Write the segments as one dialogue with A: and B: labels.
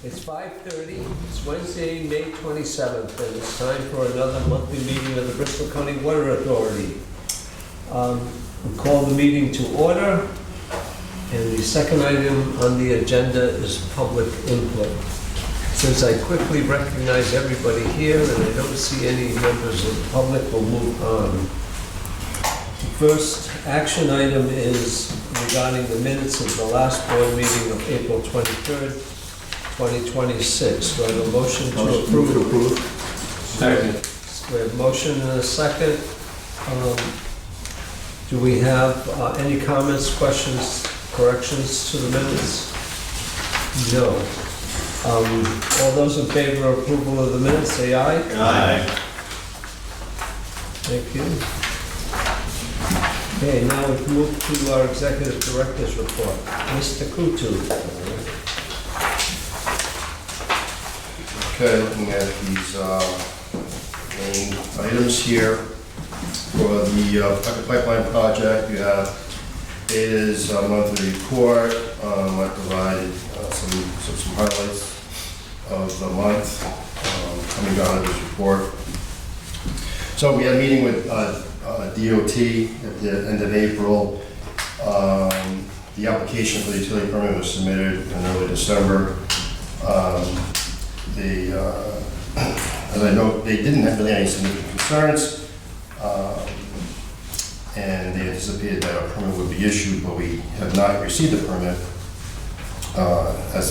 A: It's 5:30, it's Wednesday, May 27th, and it's time for another monthly meeting of the Bristol County Water Authority. We call the meeting to order, and the second item on the agenda is public input. Since I quickly recognize everybody here and I don't see any members of the public, we'll move on. The first action item is regarding the minutes of the last board meeting of April 23rd, 2026. Do I have a motion to approve?
B: Second.
A: We have a motion and a second. Do we have any comments, questions, corrections to the minutes? No. All those in favor of approval of the minutes, say aye.
B: Aye.
A: Thank you. Okay, now we can move to our executive director's report. Mr. Kutu.
C: Okay, looking at these main items here for the Puckett Pipeline project, you have Beta's monthly report. I provided some highlights of the month coming down in this report. So we had a meeting with DOT at the end of April. The application for the utility permit was submitted in early December. As I know, they didn't have really any significant concerns, and they anticipated that a permit would be issued, but we have not received the permit as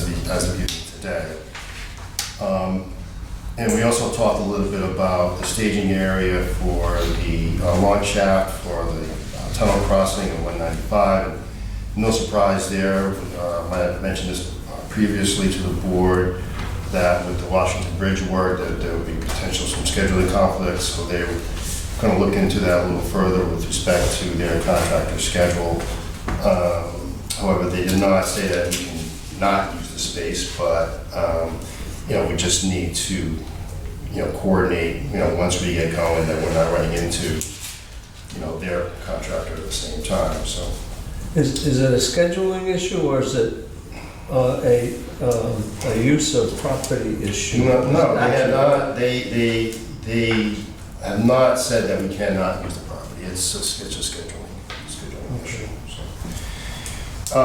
C: of today. And we also talked a little bit about the staging area for the launch shaft for the tunnel crossing of 195. And no surprise there. I had mentioned this previously to the board, that with the Washington Bridge work, that there would be potential some scheduling conflicts, so they were going to look into that a little further with respect to their contractor schedule. However, they did not say that we can not use the space, but we just need to coordinate, once we get going, that we're not running into their contractor at the same time. So
A: Is it a scheduling issue or is it a use of property issue?
C: No, they have not. They have not said that we cannot use the property. It's a scheduling issue. So,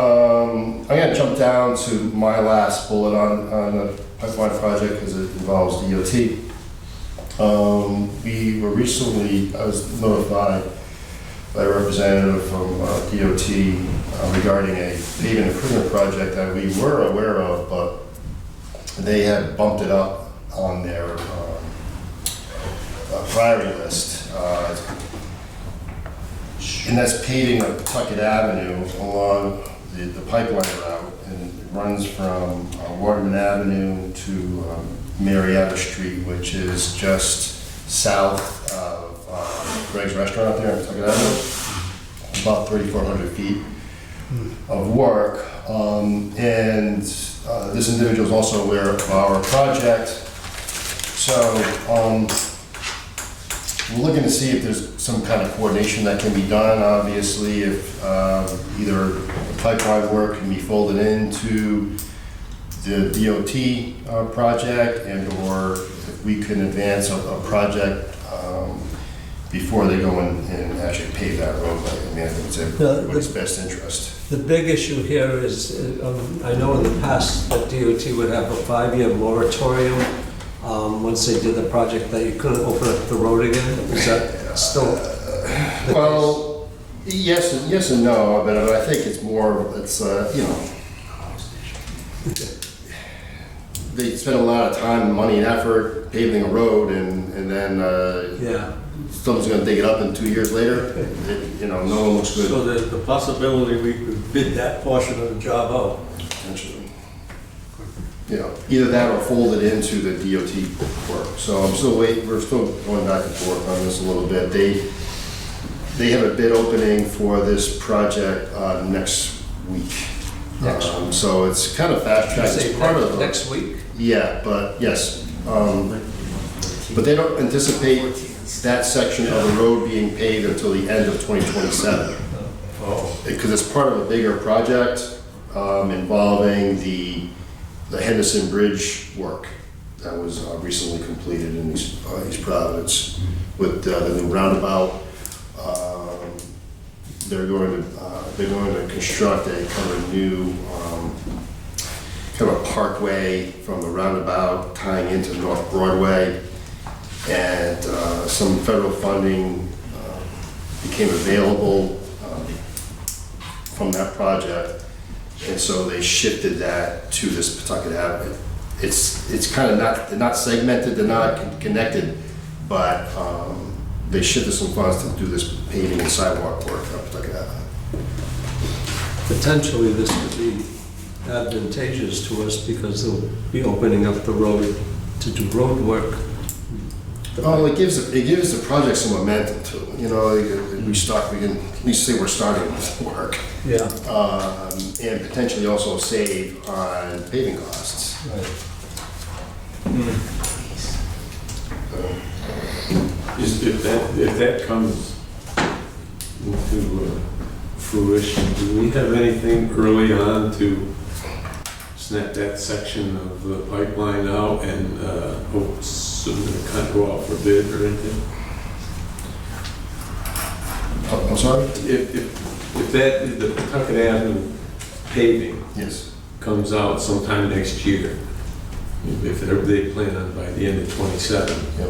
C: I'm going to jump down to my last bullet on the pipeline project because it involves DOT. I was notified by a representative from DOT regarding a paving improvement project that we were aware of, but they had bumped it up on their priority list. And that's paving of Tuckett Avenue along the pipeline route, and it runs from Waterman Avenue to Marietta Street, which is just south of Greg's Restaurant there on Tuckett Avenue, about 3,400 feet of work. And this individual is also aware of our project. So we're looking to see if there's some kind of coordination that can be done. Obviously, if either the pipeline work can be folded into the DOT project, and or if we can advance a project before they go in and actually pave that roadway. I mean, I think it's in what's best interest.
A: The big issue here is, I know in the past that DOT would have a 5-year moratorium once they did the project, that you couldn't open up the road again. Is that still the
C: Well, yes and no, but I think it's more, they spend a lot of time, money, and effort paving a road, and then someone's going to dig it up, and 2 years later, no one looks good.
B: So there's the possibility we could bid that portion of the job out.
C: Potentially. Either that or fold it into the DOT work. So I'm still waiting, we're still going back and forth on this a little bit. They have a bid opening for this project next week. So it's kind of fast tracked. It's part of
A: next week?
C: Yeah, but yes. But they don't anticipate that section of the road being paved until the end of 2027. Because it's part of a bigger project involving the the Henderson Bridge work that was recently completed in East Providence with the new roundabout. They're going to construct a kind of new kind of a parkway from the roundabout tying into North Broadway, and some federal funding became available from that project, and so they shifted that to this Pawtucket Avenue. It's kind of they're not segmented, they're not connected, but they shifted some funds to do this paving and sidewalk work on Pawtucket Avenue.
A: Potentially, this could be advantageous to us because they'll be opening up the road to do road work.
C: Oh, it gives the project some momentum too. You know, we can at least say we're starting this work.
A: Yeah.
C: And potentially also save on paving costs.
A: Right.
D: If that comes into fruition, do we have anything early on to snap that section of the pipeline out and hope soon to kind of go out for bid or anything?
C: I'm sorry?
D: If the Pawtucket Avenue paving
C: Yes.
D: comes out sometime next year, if they plan on by the end of '27,
C: Yep.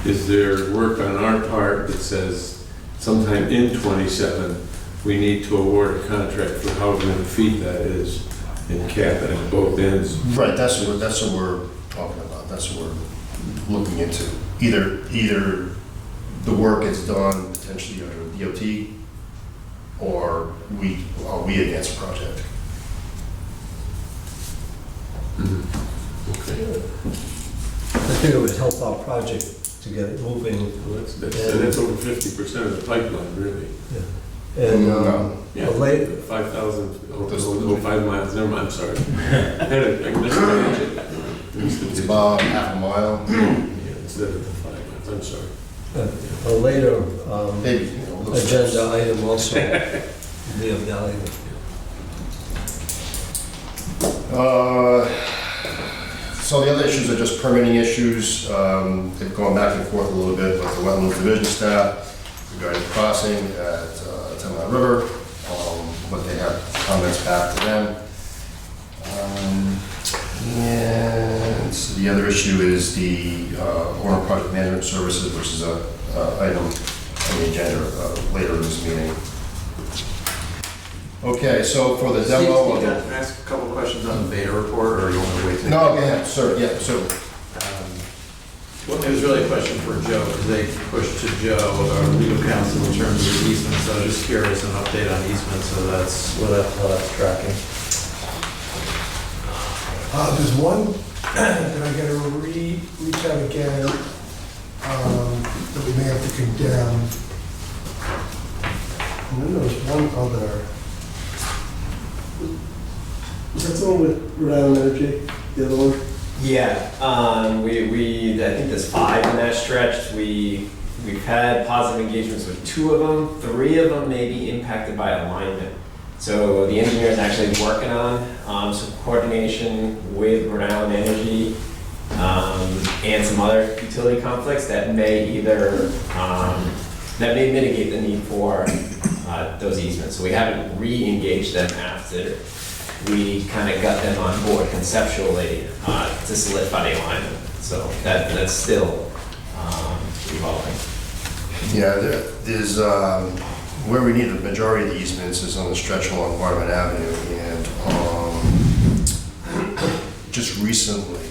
D: is there work on our part that says sometime in '27, we need to award a contract for however many feet that is and cap it at both ends?
C: Right, that's what we're talking about. That's what we're looking into. Either the work is done potentially under DOT, or we advance a project.
D: Okay.
A: I think it would help our project to get it moving.
D: Well, that's over 50% of the pipeline, really.
A: And
D: Yeah,
A: late,
D: 5,000, oh, 5 miles, never mind, I'm sorry. I missed it.
C: It's about half a mile.
D: Yeah, instead of the 5 miles, I'm sorry.
A: a later
C: Maybe,
A: agenda item also be of value.
C: So the other issues are just permitting issues. They've gone back and forth a little bit with the Wetlands Division staff regarding crossing at 10 Mile River, but they have comments back to them. And the other issue is the owner project management services, which is a item on the agenda later in this meeting. Okay, so for the demo.
E: Can I ask a couple of questions on the beta report, or you want to wait till?
C: No, go ahead, sir, yeah, so.
E: Well, it was really a question for Joe, because they pushed to Joe, our legal counsel, in terms of the easement, so I was just curious, an update on easement, so that's, how that's tracking.
F: There's one that I gotta reach out again, that we may have to condemn. And then there's one other. Was that the one with Rhode Island Energy, the other one?
G: Yeah, I think there's 5 in that stretch. We've had positive engagements with 2 of them. 3 of them may be impacted by alignment. So the engineer is actually working on some coordination with Rhode Island Energy and some other utility conflicts that may mitigate the need for those easements. So we haven't re-engaged them after we kind of got them on board conceptually to solidify the alignment. So that's still evolving.
C: Yeah, there's, where we need the majority of the easements is on the stretch along Waterman Avenue, and just recently,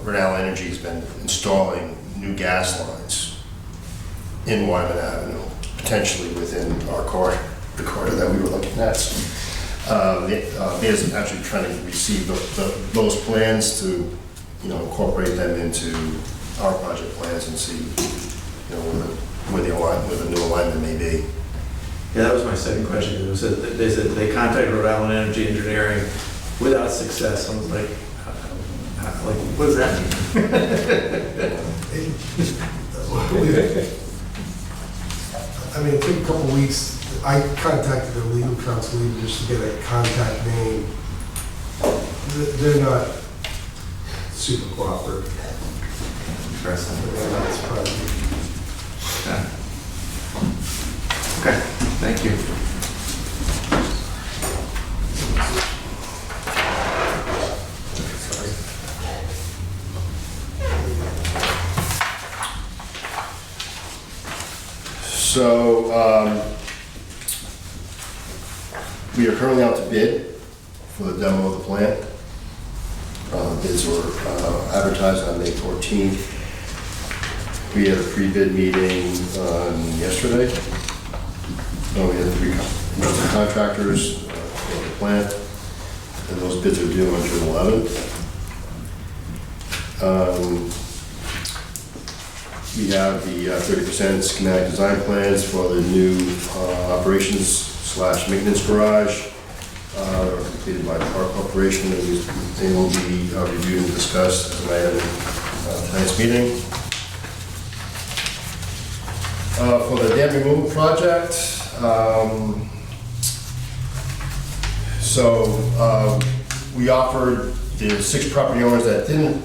C: Rhode Island Energy has been installing new gas lines in Waterman Avenue, potentially within our corridor, the corridor that we were looking at. Mayor's actually trying to receive those plans to, incorporate them into our project plans and see, where the new alignment may be.
E: Yeah, that was my second question. They said they contacted Rhode Island Energy Engineering without success. I was like, what does that mean?
F: I mean, it took a couple weeks. I contacted the legal counsel even just to get a contact name. They're not super cooperative.
E: Interesting.
F: They're not surprising.
E: Okay, thank you.
C: So, we are currently out to bid for the demo of the plant. Bids were advertised on May 14th. We had a pre-bid meeting yesterday. We had three contractors for the plant, and those bids are due on June 11th. We have the 30% schematic design plans for the new operations/maintenance garage completed by Park Corporation, and they will be reviewed and discussed as an item in tonight's meeting. For the dam removal project, we offered the 6 property owners that didn't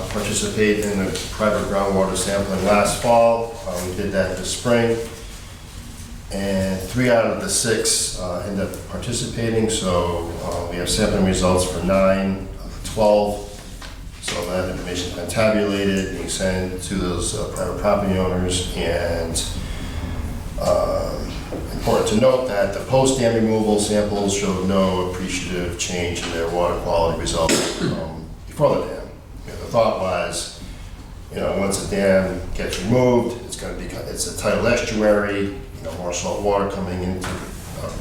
C: participate in the private groundwater sampling last fall. We did that this spring, and 3 out of the 6 ended up participating, so we have sampling results for 9 of the 12. So that information's been tabulated, being sent to those private property owners, and important to note that the post-dam removal samples showed no appreciative change in their water quality results before the dam. The thought was, once the dam gets removed, it's a tidal estuary, more salt water coming into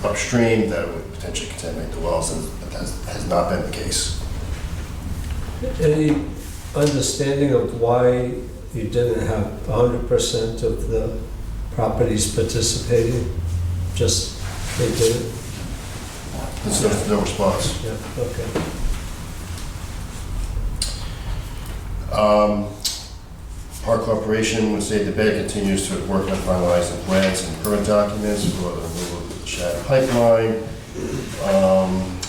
C: upstream that would potentially contaminate the wells, and that has not been the case.
A: Any understanding of why you didn't have 100% of the properties participating? Just they did it?
C: There's no response.
A: Yeah, okay.
C: Park Corporation would say the Bay continues to work on finalizing plans and current documents for the removal of the Shad pipeline.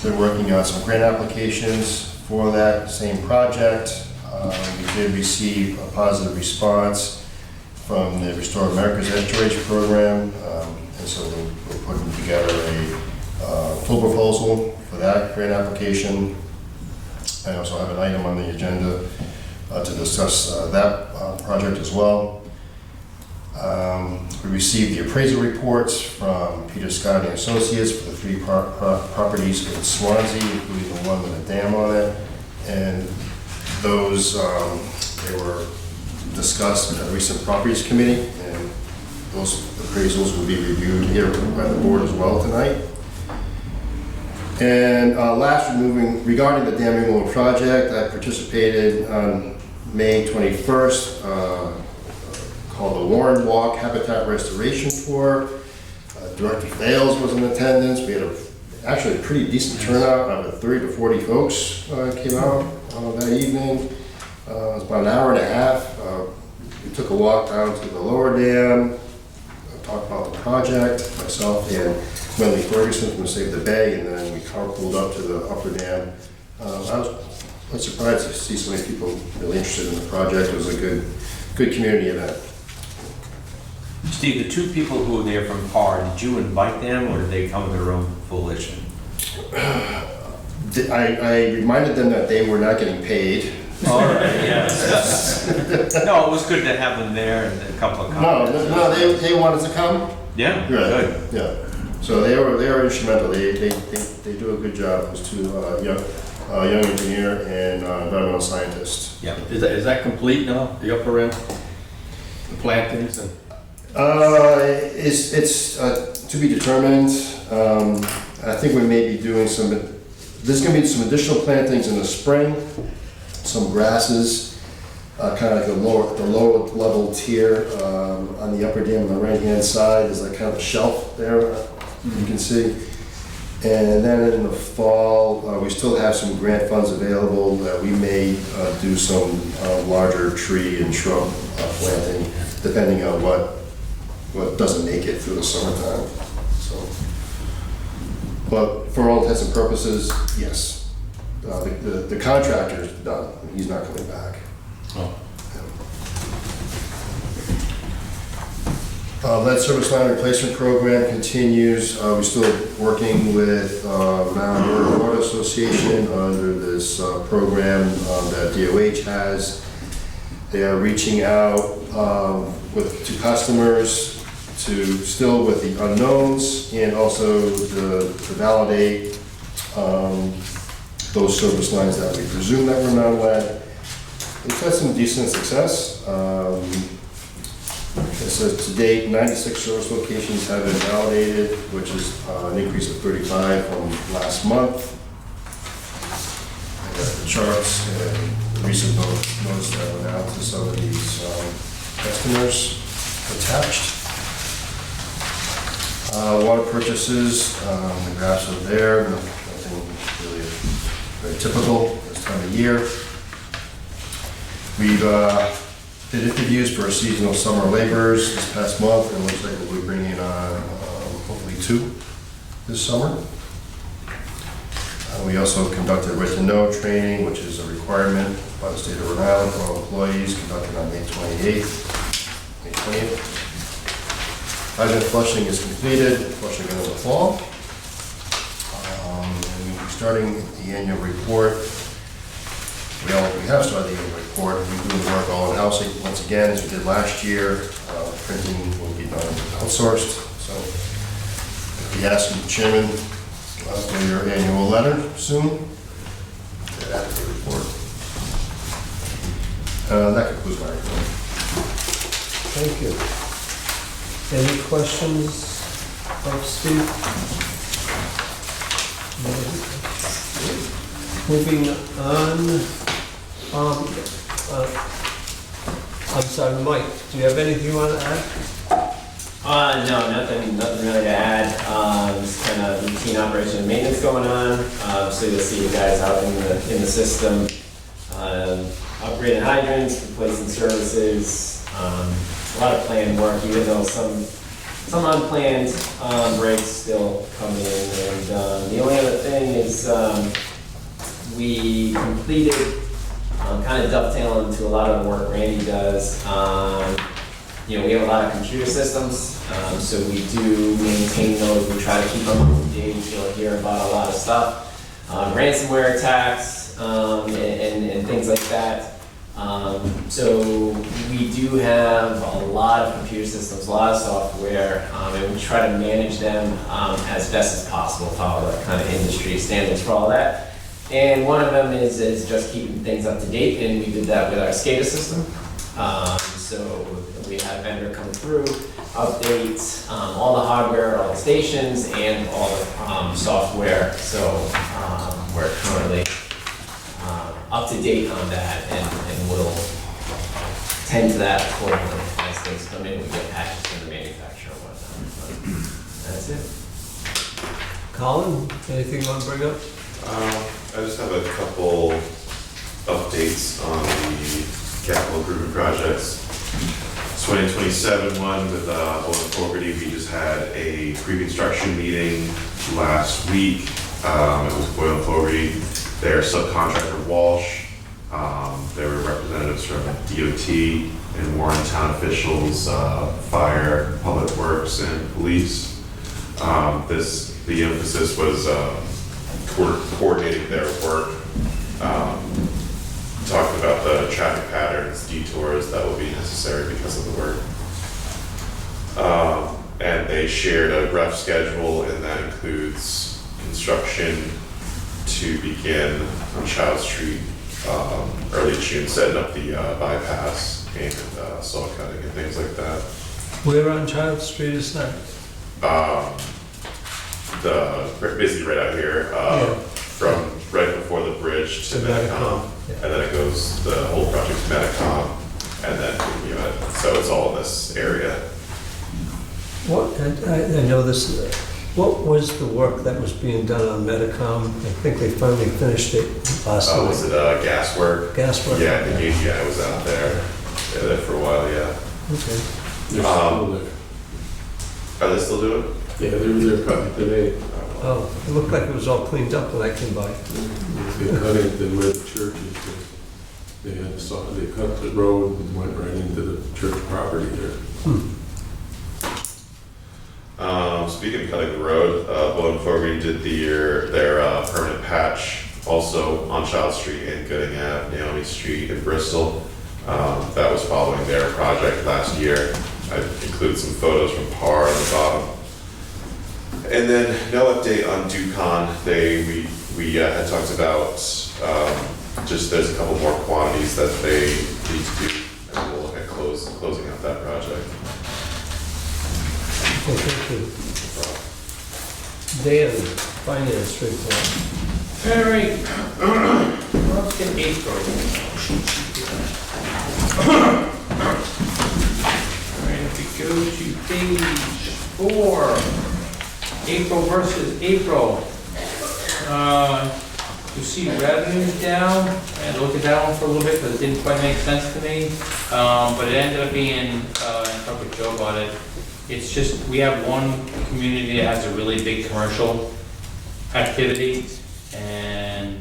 C: They're working on some grant applications for that same project. We did receive a positive response from the Restore America's Estuaries program, and so we're putting together a full proposal for that grant application. I also have an item on the agenda to discuss that project as well. We received the appraisal reports from Peter Scott and Associates for the 3 properties in Swansea, including the one with a dam on it. And those, they were discussed at a recent properties committee, and those appraisals will be reviewed here by the board as well tonight. And last, regarding the dam removal project, I participated on May 21st, called the Warren Walk Habitat Restoration Tour. Director Fales was in attendance. We had actually a pretty decent turnout. About 30 to 40 folks came out that evening. It was about an hour and a half. We took a walk down to the lower dam, talked about the project, myself and Wendy Ferguson from Save the Bay, and then we carpooled up to the upper dam. I was quite surprised to see so many people really interested in the project. It was a good community event.
H: Steve, the 2 people who were there from PAR, did you invite them or did they come of their own volition?
C: I reminded them that they were not getting paid.
H: All right, yes. No, it was good to have them there and a couple of comments.
C: No, they wanted to come.
H: Yeah,
C: Good.
H: good.
C: Yeah. So they were instrumental. They do a good job. Those 2 young engineer and environmental scientist.
H: Yeah.
B: Is that complete now, the upper end? The plantings and?
C: It's to be determined. I think we may be doing there's going to be some additional plantings in the spring, some grasses, kind of like the lower level tier on the upper dam on the right-hand side. There's like kind of a shelf there, you can see. And then in the fall, we still have some grant funds available. We may do some larger tree and shrub planting, depending on what doesn't make it through the summertime. So, but for all intents and purposes, yes. The contractor's done, he's not coming back.
B: Oh.
C: Lead service line replacement program continues. We're still working with Mount Vernon Water Association under this program that DOH has. They are reaching out to customers still with the unknowns and also to validate those service lines that we presume that were non-lead. We've had some decent success. It says to date, 96 service locations have been validated, which is an increase of 35 from last month. I got the charts and the recent notes that went out to some of these customers attached. Water purchases, the graphs are there, nothing really very typical this time of year. We've did interviews for seasonal summer laborers this past month, and it looks like we'll be bringing on hopefully 2 this summer. We also conducted written know training, which is a requirement by the state of Rhode Island for all employees, conducted on May 28th, May 20th. Hydrant flushing is completed, flushing in the fall. And we'll be starting the annual report. We have started the annual report. We do the work all in-house once again, as we did last year. Printing will be done outsourced. So I'll be asking the chairman for your annual letter soon. Add to the report. That concludes my report.
A: Thank you. Any questions of Steve? Moving on, I'm sorry, Mike, do you have anything you want to add?
G: No, nothing really to add. Just kind of routine operation and maintenance going on. So you'll see you guys out in the system. Upgrading hydrants, replacing services, a lot of planned work, even though some unplanned breaks still come in. And the only other thing is we completed, kind of dovetailing into a lot of the work Randy does. We have a lot of computer systems, so we do maintain those. We try to keep them up to date. You'll hear about a lot of stuff, ransomware attacks, and things like that. So we do have a lot of computer systems, a lot of software, and we try to manage them as best as possible, follow the kind of industry standards for all that. And one of them is just keeping things up to date, and we did that with our SCADA system. So we had a vendor come through, update all the hardware, all the stations, and all the software. So we're currently up to date on that, and we'll tend to that accordingly as things come in. We get patches from the manufacturer and whatnot. But that's it.
A: Colin, anything you want to bring up?
I: I just have a couple updates on the capital improvement projects. 2027 one with Owen Fogarty, we just had a pre-construction meeting last week. It was Owen Fogarty, their subcontractor Walsh. There were representatives from DOT and Warren town officials, fire, public works, and police. The emphasis was coordinating their work, talking about the traffic patterns, detours that will be necessary because of the work. And they shared a rough schedule, and that includes construction to begin on Child Street early June, setting up the bypass and saw cutting and things like that.
A: Where on Child Street is that?
I: Basically right out here, from right before the bridge to Medicom,
A: yeah.
I: and then it goes, the whole project to Medicom, and then, so it's all in this area.
A: What, I know this, what was the work that was being done on Medicom? I think they finally finished it last night.
I: Was it gas work?
A: Gas work?
I: Yeah, I think it was out there. They were there for a while, yeah.
A: Okay.
D: They're still there.
I: Are they still doing it?
D: Yeah, they were there probably today.
I: Oh,
A: Oh, it looked like it was all cleaned up when I came by.
D: They cut into where the church is. They cut the road and went right into the church property there.
I: Speaking of cutting the road, Bowen Fogarty did their permanent patch also on Child Street and Gooding Ave, Naomi Street in Bristol. That was following their project last year. I included some photos from PAR on the bottom. And then no update on Ducon. We had talked about just there's a couple more quantities that they need to do, and we'll look at closing out that project.
A: Okay, thank you. Dan, finance report.
J: All right, let's get April. All right, if we go to page 4, April versus April. You see revenues down, and look at that one for a little bit because it didn't quite make sense to me. But it ended up being, I talked with Joe about it. It's just, we have one community that has a really big commercial activity, and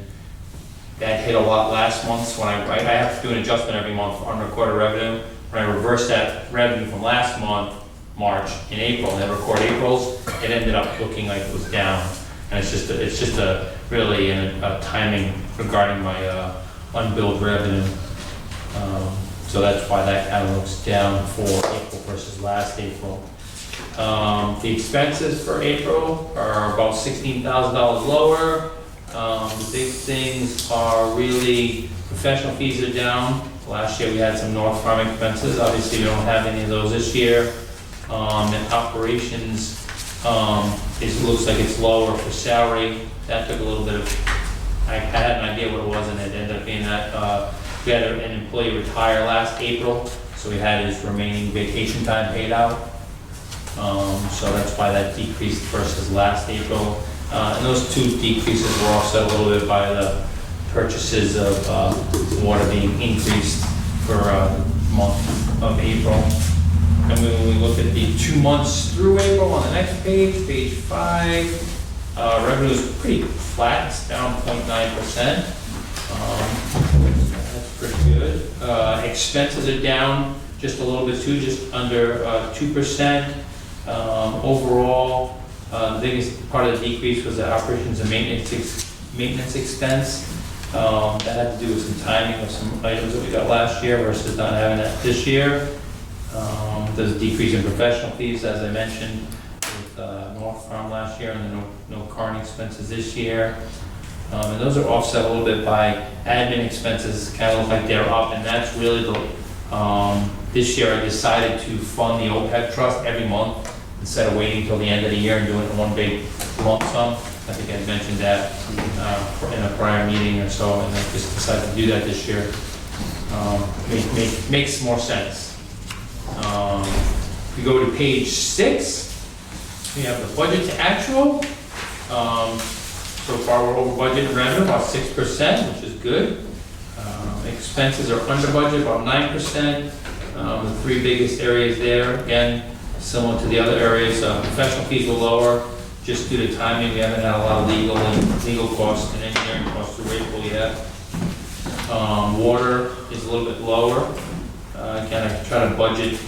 J: that hit a lot last month. When I have to do an adjustment every month for unrecorded revenue. When I reversed that revenue from last month, March, in April, and then record April's, it ended up looking like it was down. And it's just a really a timing regarding my unbilled revenue. So that's why that kind of looks down for April versus last April. The expenses for April are about $16,000 lower. The big things are really professional fees are down. Last year we had some North Farm expenses. Obviously we don't have any of those this year. And operations, it looks like it's lower for salary. That took a little bit of, I had an idea what it was, and it ended up being that we had an employee retire last April, so we had his remaining vacation time paid out. So that's why that decreased versus last April. And those two decreases were offset a little bit by the purchases of water being increased for month of April. And when we look at the 2 months through April on the next page, page 5, revenue is pretty flat, it's down 0.9%. That's pretty good. Expenses are down just a little bit too, just under 2%. Overall, the biggest part of the decrease was the operations and maintenance expense. That had to do with some timing of some items that we got last year versus not having that this year. There's a decrease in professional fees, as I mentioned, with North Farm last year, and then no Carney expenses this year. And those are offset a little bit by admin expenses, kind of look like they're up, and that's really the, this year I decided to fund the OPEB trust every month instead of waiting until the end of the year and doing it in one big lump sum. I think I mentioned that in a prior meeting or so, and I just decided to do that this year. Makes more sense. If you go to page 6, we have the budget to actual. So far we're over budget in revenue, about 6%, which is good. Expenses are under budget, about 9%. The three biggest areas there, again, similar to the other areas. Professional fees were lower, just due to timing. We haven't had a lot of legal costs and engineering costs through April yet. Water is a little bit lower. Again, I try to budget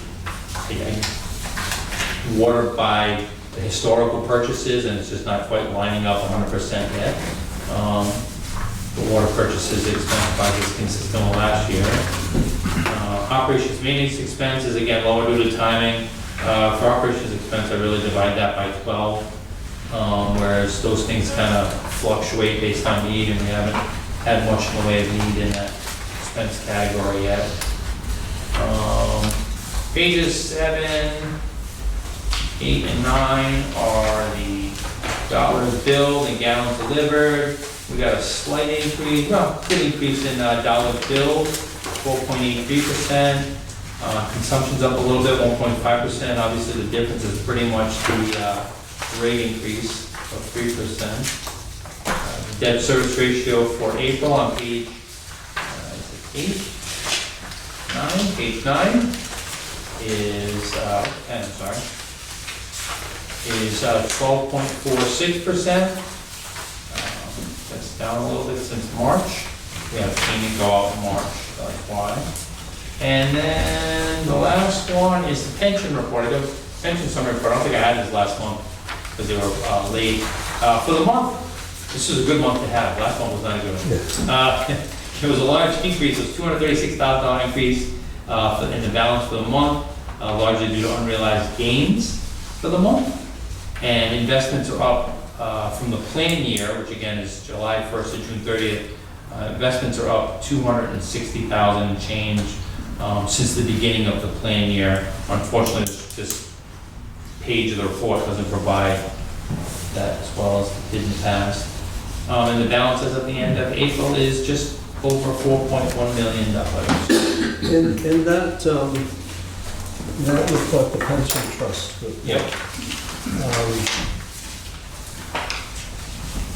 J: water by the historical purchases, and it's just not quite lining up 100% yet. The water purchases expense by is consistent with last year. Operations maintenance expenses, again, lower due to timing. For operations expense, I really divide that by 12, whereas those things kind of fluctuate based on need, and we haven't had much in the way of need in that expense category yet. Pages 7, 8, and 9 are the dollars billed and gallons delivered. We got a slight increase, well, good increase in dollars billed, 4.83%. Consumption's up a little bit, 1.5%. Obviously, the difference is pretty much the rate increase of 3%. Debt service ratio for April on page 9 is, is 12.46%. That's down a little bit since March. We have payment go out in March, that's why. And then the last one is the pension report. I got a pension summary report. I don't think I had this last month because they were late. For the month, this is a good month to have. Last month was not good. There was a large increase. It was $236,000 increase in the balance for the month, largely due to unrealized gains for the month. And investments are up from the plan year, which again is July 1st to June 30th. Investments are up $260,000 and change since the beginning of the plan year. Unfortunately, this page of the report doesn't provide that as well as it did in the past. And the balance as of the end of April is just over $4.1 million.
A: In that report, the pension trust report.
J: Yep.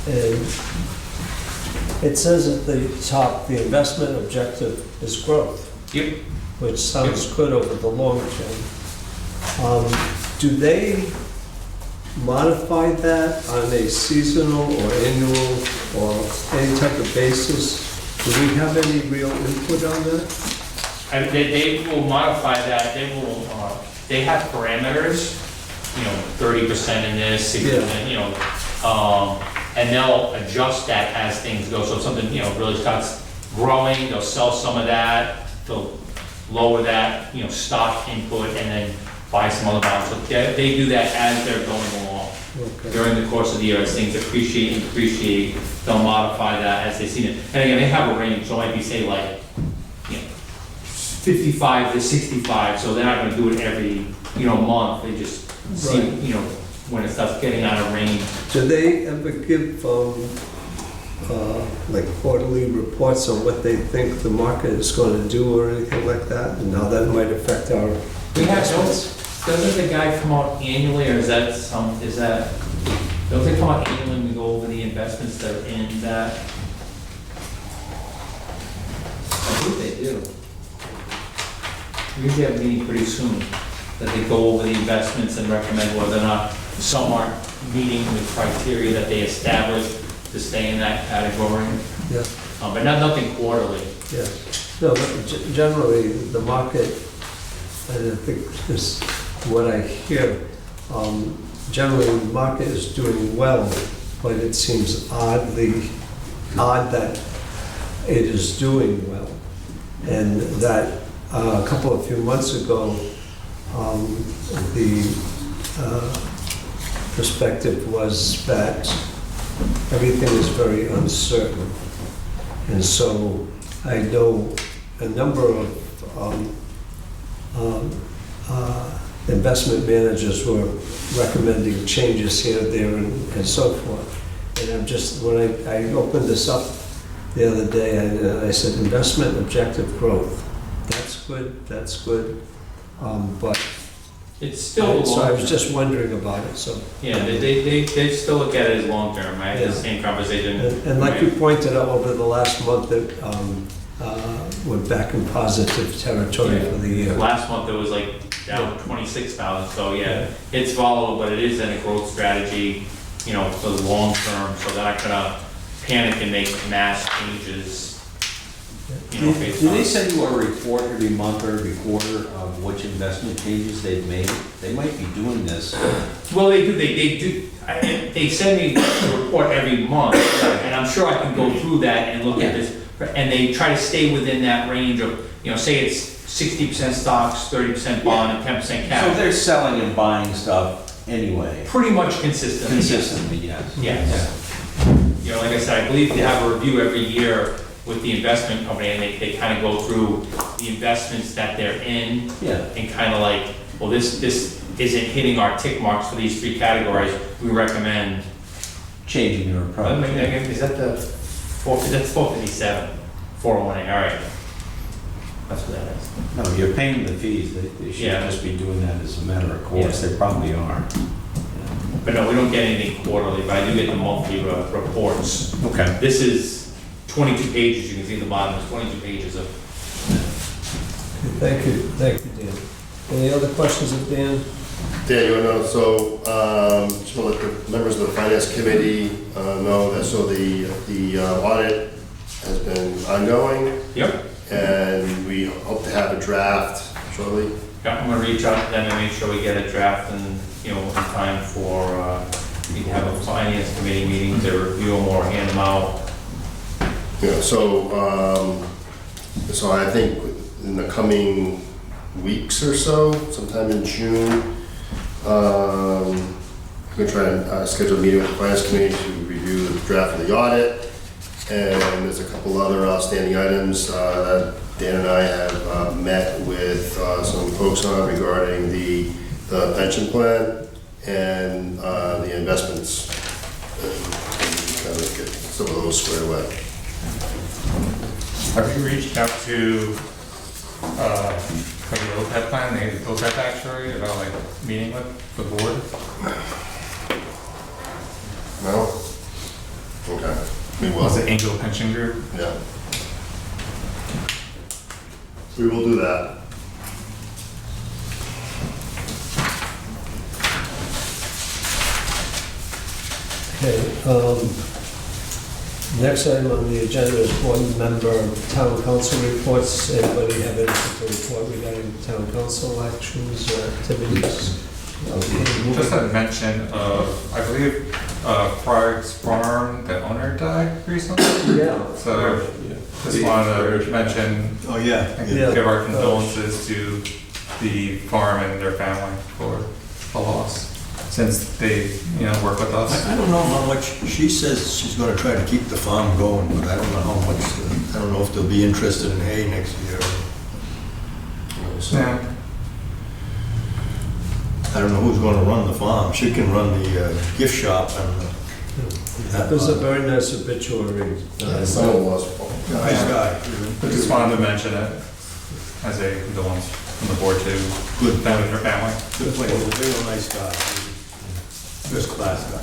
A: And it says at the top, the investment objective is growth.
J: Yep.
A: Which sounds good over the long term. Do they modify that on a seasonal or annual or any type of basis? Do we have any real input on that?
J: They will modify that. They have parameters, 30% in this, 60%, and they'll adjust that as things go. So if something, really starts growing, they'll sell some of that, they'll lower that, stock input, and then buy some other bonds. So they do that as they're going along.
A: Okay.
J: During the course of the year, as things appreciate and depreciate, they'll modify that as they see it. And again, they have a range, so like we say 55 to 65, so they're not gonna do it every, month. They just see, when it starts getting out of range.
A: Do they ever give, quarterly reports on what they think the market is going to do or anything like that? And how that might affect our
J: We have
A: investments?
J: doesn't the guy come out annually, or don't they come out annually when we go over the investments that are in that? I think they do. We usually have a meeting pretty soon, that they go over the investments and recommend whether or not some are meeting the criteria that they established to stay in that category.
A: Yeah.
J: But nothing quarterly.
A: Yeah. No, but generally, the market, and I think this, what I hear, generally the market is doing well, but it seems odd that it is doing well. And that a few months ago, the perspective was that everything is very uncertain. And so I know a number of investment managers were recommending changes here, there, and so forth. And I'm just, when I opened this up the other day, I said, investment objective growth. That's good. But
J: It's still
A: so I was
J: long-term.
A: just wondering about it, so.
J: Yeah, they still look at it as long-term, right? The same conversation.
A: And like you pointed out over the last month, that we're back in positive territory for the year.
J: Last month it was down 26,000, so it's volatile, but it is in a growth strategy, for the long term, so they're not gonna panic and make mass changes.
H: Do they send you a report every month or every quarter of which investment changes they've made? They might be doing this.
J: Well, they do. They send me a report every month, and I'm sure I can go through that and look at this. And they try to stay within that range of, say it's 60% stocks, 30% bond, and 10% cash.
H: So they're selling and buying stuff anyway.
J: Pretty much consistently.
H: Consistently, yes.
J: Yes. Like I said, I believe they have a review every year with the investment company, and they kind of go through the investments that they're in, and kind of well, this isn't hitting our tick marks for these three categories. We recommend
H: Changing your approach.
J: Is that that's 457, 401A, all right. That's what that is.
H: No, you're paying the fees. They should just be doing that as a matter of course. They probably are.
J: But no, we don't get anything quarterly, but I do get the monthly reports.
H: Okay.
J: This is 22 pages, you can see at the bottom, there's 22 pages of.
A: Thank you, Dan. Any other questions of Dan?
C: Dan, you want to know, so, just want to let the members of the finance committee know that, so the audit has been ongoing,
J: Yep.
C: and we hope to have a draft shortly.
J: Yeah, I'm gonna reach out to them and make sure we get a draft and, you know, in time for, we can have a finance committee meeting to review them or hand them out.
C: Yeah, so, so I think in the coming weeks or so, sometime in June, I'm gonna try and schedule a meeting with the finance committee to review the draft of the audit. And there's a couple other outstanding items that Dan and I have met with some folks on regarding the pension plan and the investments. Kind of get some of those squared away.
K: Have you reached out to, for the OPEB plan, the OPEB actuary, about like meeting with the board?
C: No? Okay. We will.
K: Was it Angel Pension Group?
C: Yeah. We will do that.
A: Okay, next item on the agenda is board member town council reports. Anybody have anything to report regarding town council actions or activities? Okay,
K: Just a mention of, I believe, Friar's Farm, the owner died recently.
A: Yeah.
K: So just wanted to mention,
H: Oh, yeah.
K: and
A: Yeah.
K: give our condolences to the farm and their family for the loss, since they, you know, work with us.
H: I don't know how much, she says she's gonna try to keep the farm going, but I don't know how much, I don't know if they'll be interested in hay next year.
K: Yeah.
H: I don't know who's gonna run the farm. She can run the gift shop and
A: That was a very nice obituary.
C: Son-in-law's.
H: nice guy.
K: I just wanted to mention it as a condolence from the board to
H: Good
K: them
H: point.
K: and their family.
H: Good point. He's a real nice guy. First class guy.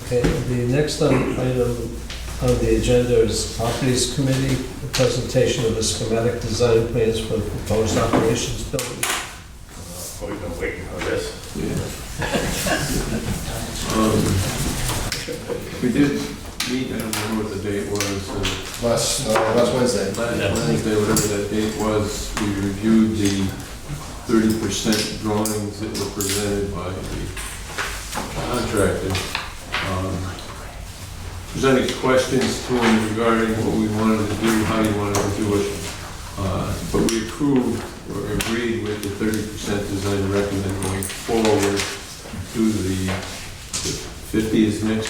A: Okay, the next item on the agenda is Properties Committee, the presentation of the schematic design plans for the proposed operations building.
B: Oh, we've been waiting on this.
D: We did meet, I don't remember what the date was,
C: Last Wednesday.
D: Wednesday, whatever that date was, we reviewed the 30% drawings that were presented by the contractor. If there's any questions to him regarding what we wanted to do, how he wanted to do it, but we approved or agreed with the 30% design recommend going forward to the 50 is next?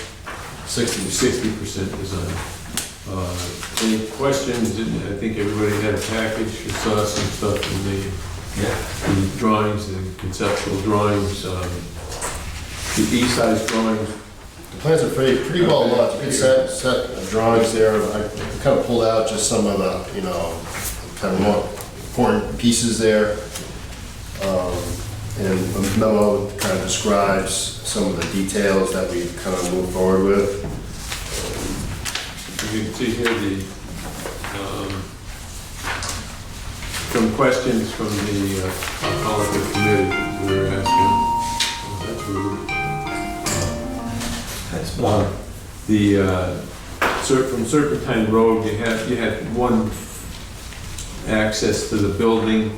D: 60% design. Any questions? I think everybody had a package, you saw some stuff in the drawings, the conceptual drawings, the E-size drawings.
C: The plans are pretty well looked. Good set of drawings there. I kind of pulled out just some of the, you know, kind of more important pieces there. And the memo kind of describes some of the details that we kind of move forward with.
D: You can see here some questions from the policy committee we were asking. That's rude. From Serpentine Road, you had one access to the building.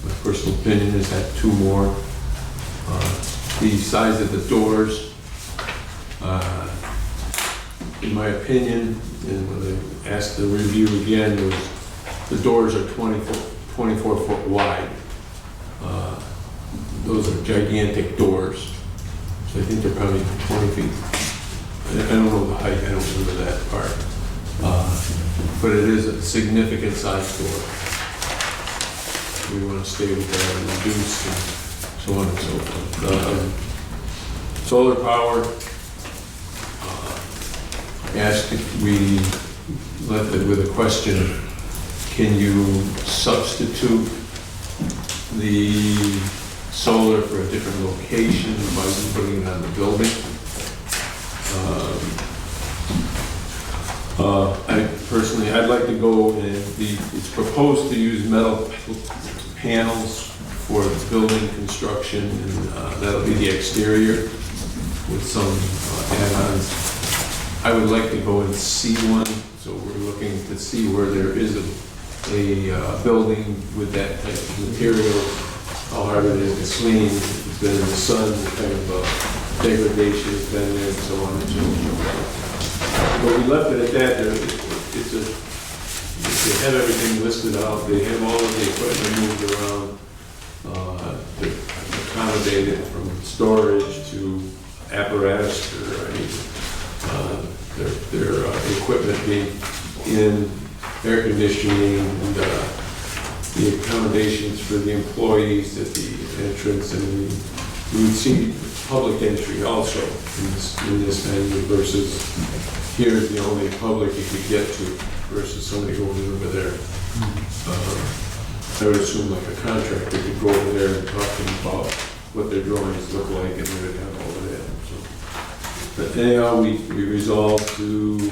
D: My personal opinion is that two more. The size of the doors, in my opinion, and when I asked the review again, the doors are 24 foot wide. Those are gigantic doors. So I think they're probably 20 feet. I don't know the height, I don't remember that part. But it is a significant size door. We want to stay with that and reduce and so on and so forth. Solar power, asked if we left it with a question, can you substitute the solar for a different location by putting it on the building? I'd like to go and it's proposed to use metal panels for the building construction, and that'll be the exterior with some add-ons. I would like to go and see one, so we're looking to see where there is a building with that type of material, how hard it is to clean, if it's been in the sun, what kind of degradation has been there, and so on and so forth. But we left it at that. They have everything listed out, they have all of the equipment moved around, they're accommodated from storage to apparatus to their equipment being in air conditioning and the accommodations for the employees at the entrance, and we would see public entry also in this venue versus here's the only public you could get to versus somebody going over there. I would assume like a contractor could go over there and talk to them about what their drawings look like, and they would have all of that. So, but anyhow, we resolved to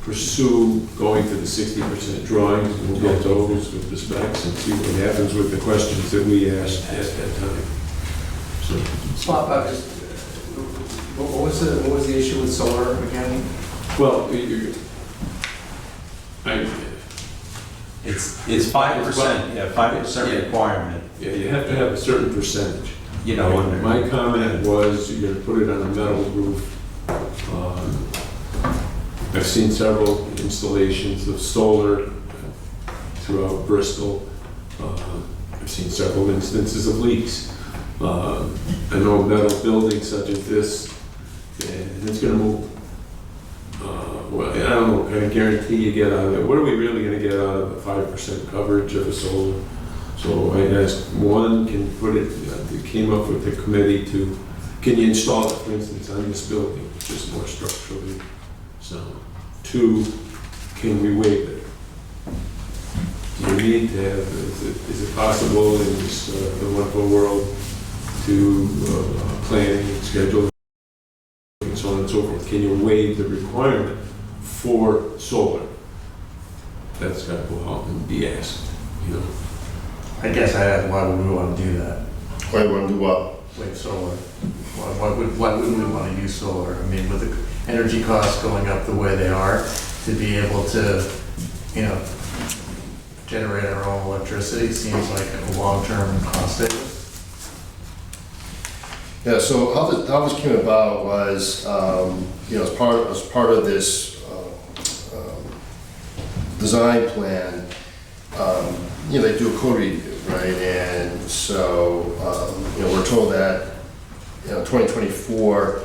D: pursue going to the 60% drawings, and we'll get those with the specs and see what happens with the questions that we asked at that time. So,
E: Bob, what was the issue with solar again?
D: well,
H: It's 5%, yeah, 5% requirement,
D: yeah, you have to have a certain percentage.
H: you know, under.
D: My comment was you're gonna put it on a metal roof. I've seen several installations of solar throughout Bristol. I've seen several instances of leaks. I know metal buildings such as this, and it's gonna move. Well, I don't know what kind of guarantee you get out of it. What are we really gonna get out of the 5% coverage of a solar? So I asked, one, can put it, we came up with the committee to, can you install it, for instance, on this building, which is more structurally sound? Two, can we waive it? Do you need to have, is it possible in this the wonderful world to planning and scheduling and so on and so forth? Can you waive the requirement for solar? That's got to go out and be asked, you know.
E: I guess I asked, why would we want to do that?
C: Why want to do what?
E: Wait, solar. Why wouldn't we want to use solar? I mean, with the energy costs going up the way they are, to be able to, you know, generate our own electricity seems like a long-term cost saving.
C: Yeah, so how this came about was, you know, as part of this design plan, you know, they do a code review, right? And so, you know, we're told that, you know, 2024,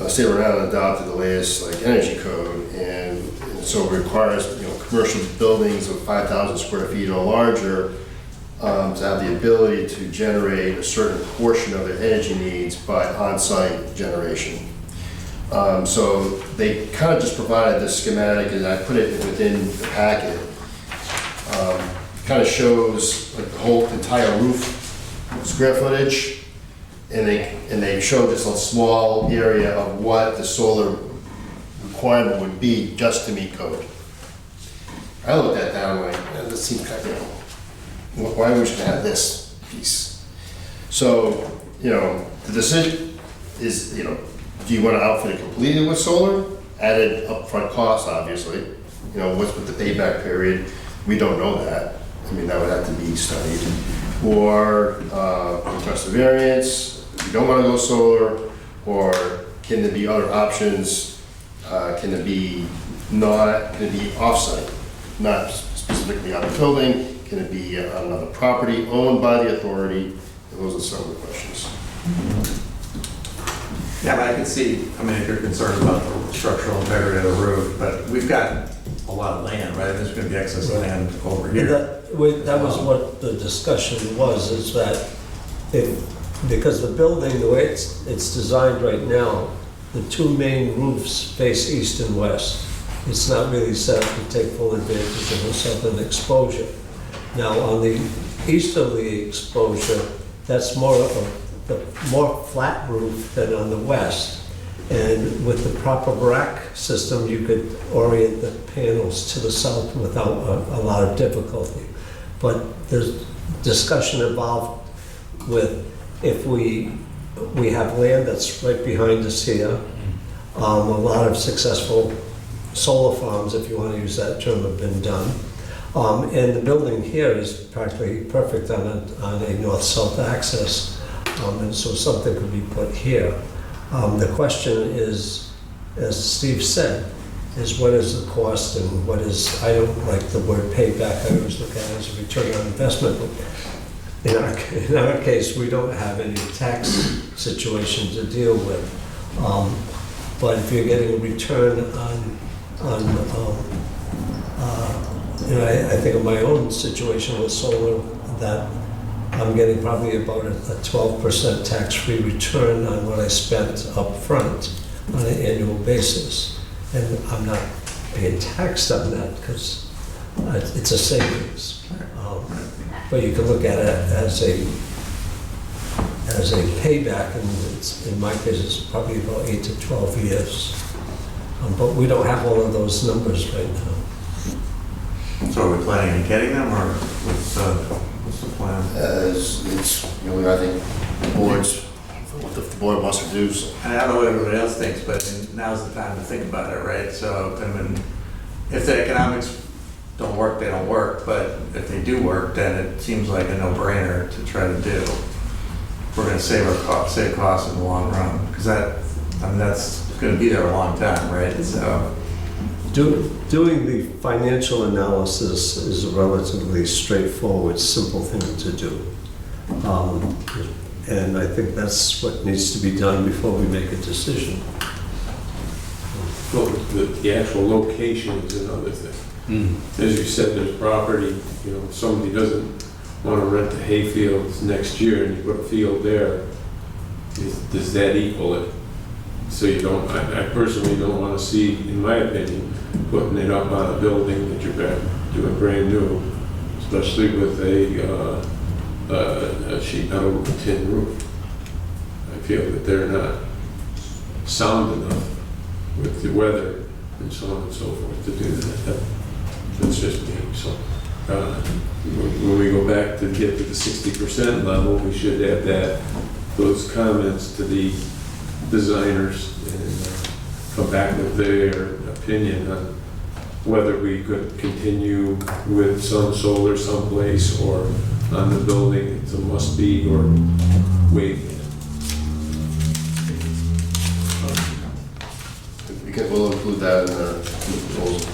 C: State of Rhode Island adopted the latest like energy code, and so it requires, you know, commercial buildings of 5,000 square feet or larger to have the ability to generate a certain portion of their energy needs by on-site generation. So they kind of just provided this schematic, and I put it within the packet. Kind of shows like the whole entire roof square footage, and they showed this little small area of what the solar requirement would be just to meet code. I looked at that and I'm like, yeah, this seems kind of, you know, why are we just gonna have this piece? So, you know, the decision is, you know, do you want to outfit it completely with solar? Added upfront cost, obviously. You know, what's with the payback period? We don't know that. I mean, that would have to be studied. Or request a variance, you don't want to go solar, or can there be other options? Can it be off-site, not specifically on the building? Can it be on another property owned by the authority? Those are some of the questions.
E: Yeah, but I can see, I mean, if you're concerned about the structural integrity of the roof, but we've got a lot of land, right? There's gonna be excess land over here.
A: That was what the discussion was, is that because the building, the way it's designed right now, the two main roofs face east and west. It's not really set up to take full advantage of the southern exposure. Now, on the easterly exposure, that's more flat roof than on the west. And with the proper rack system, you could orient the panels to the south without a lot of difficulty. But discussion involved with if we have land that's right behind us here. A lot of successful solar farms, if you want to use that term, have been done. And the building here is practically perfect on a north-south axis. And so something could be put here. The question is, as Steve said, is what is the cost and what is, I don't like the word payback, I always look at it as a return on investment. In our case, we don't have any tax situation to deal with. But if you're getting a return I think of my own situation with solar, that I'm getting probably about a 12% tax-free return on what I spent up front on an annual basis. And I'm not being taxed on that because it's a savings. But you can look at it as a payback, and it's, in my case, it's probably about 8 to 12 years. But we don't have all of those numbers right now.
E: So are we planning on getting them, or what's the plan?
C: It's, I think the board's, what the board wants to do. So.
E: And I don't know what everybody else thinks, but now's the time to think about it, right? So, I mean, if the economics don't work, they don't work, but if they do work, then it seems like a no-brainer to try to do. We're gonna save costs in the long run, because that's gonna be there a long time, right? So.
A: Doing the financial analysis is a relatively straightforward, simple thing to do. And I think that's what needs to be done before we make a decision.
D: Well, the actual location is another thing. As you said, there's property, if somebody doesn't want to rent the hay fields next year and you put a field there, does that equal it? So you don't, I personally don't want to see, in my opinion, putting it up on a building that you're doing brand new, especially with a sheet metal tin roof. I feel that they're not sound enough with the weather and so on and so forth to do that. That's just me. So when we go back to get to the 60% level, we should add those comments to the designers and come back with their opinion on whether we could continue with some solar someplace or on the building it's a must be or wait.
C: We'll include that in our proposal.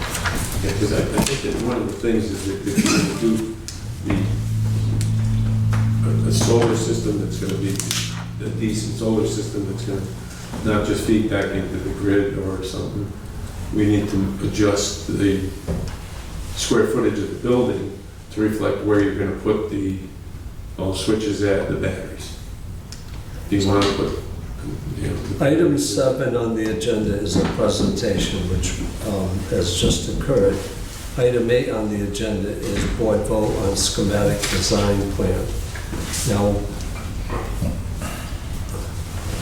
D: Because I think that one of the things is that if you do a solar system that's going to be a decent solar system that's going to not just feed back into the grid or something, we need to adjust the square footage of the building to reflect where you're going to put the switches at, the batteries. Do you want to put,
A: Item 7 on the agenda is a presentation which has just occurred. Item 8 on the agenda is board vote on schematic design plan. Now,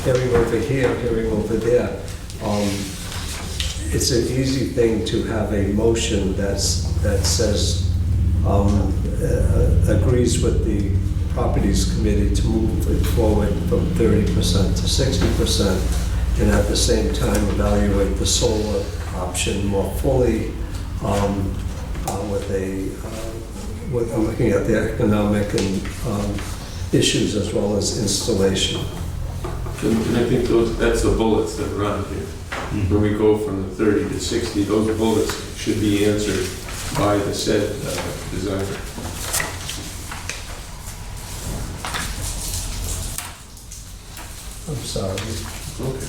A: hearing over here, hearing over there, it's an easy thing to have a motion that says agrees with the Properties Committee to move it forward from 30% to 60%, and at the same time evaluate the solar option more fully with looking at the economic and issues as well as installation.
D: and I think that's the bullets that are on here. When we go from the 30 to 60, those bullets should be answered by the said designer.
A: I'm sorry.
D: Okay.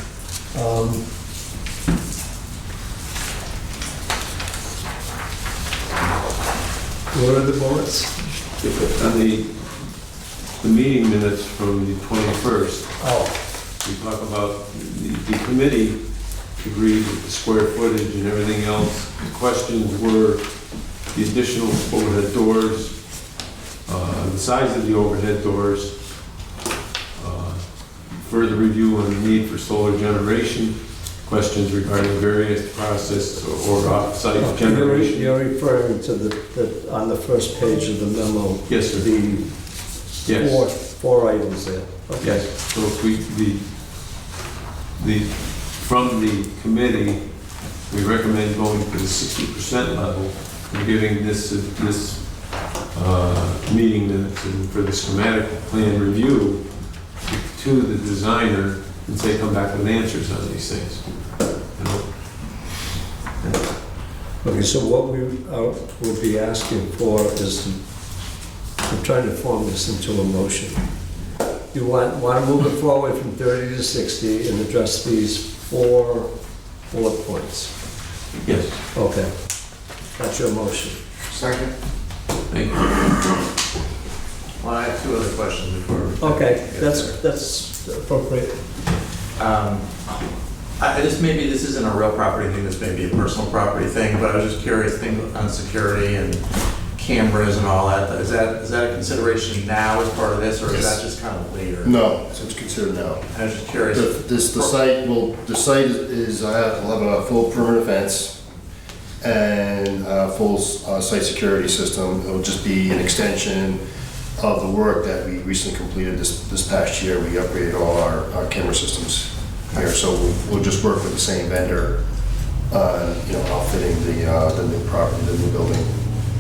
A: What are the bullets?
D: On the meeting minutes from the 21st, we talk about the committee agreed with the square footage and everything else. The questions were the additional overhead doors, the size of the overhead doors, further review on the need for solar generation, questions regarding various process or off-site generation.
A: You're referring to on the first page of the memo,
D: Yes, sir.
A: the
D: Yes.
A: four items there. Okay.
D: Yes, so if from the committee, we recommend going to the 60% level and giving this meeting minutes and for the schematic plan review to the designer and say, come back with answers on these things. You know?
A: Okay, so what we will be asking for is, I'm trying to form this into a motion. You want to move it forward from 30 to 60 and address these four bullet points.
D: Yes.
A: Okay, that's your motion.
E: Second.
D: Thank you.
E: Well, I have two other questions before.
A: Okay,
E: get there.
A: that's appropriate.
E: Maybe this isn't a real property thing, this may be a personal property thing, but I was just curious, things on security and cameras and all that, is that a consideration now as part of this, or is that just kind of later?
C: No, so it's considered now.
E: I was just curious.
C: The site is, will have a full perimeter fence and a full site security system. It'll just be an extension of the work that we recently completed this past year. We upgraded all our camera systems here, so we'll just work with the same vendor on, outfitting the new property, the new building.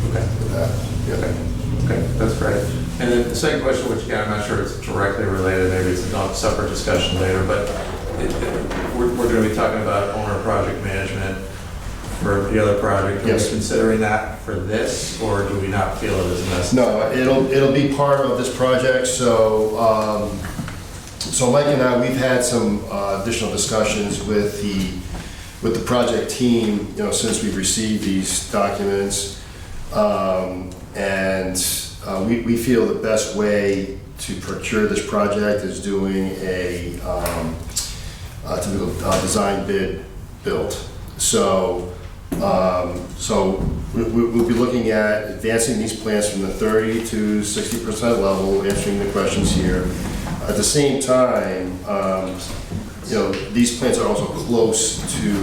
E: Okay.
C: With that. Yeah.
E: Okay, that's great. And then the second question, which again, I'm not sure it's directly related, maybe it's a separate discussion later, but we're going to be talking about owner project management for the other project. Are
C: Yes.
E: we considering that for this, or do we not feel it is necessary?
C: No, it'll be part of this project. So Mike and I, we've had some additional discussions with the project team, since we've received these documents. We feel the best way to procure this project is doing a typical design bid build. So we'll be looking at advancing these plans from the 30 to 60% level, answering the questions here. At the same time, these plans are also close to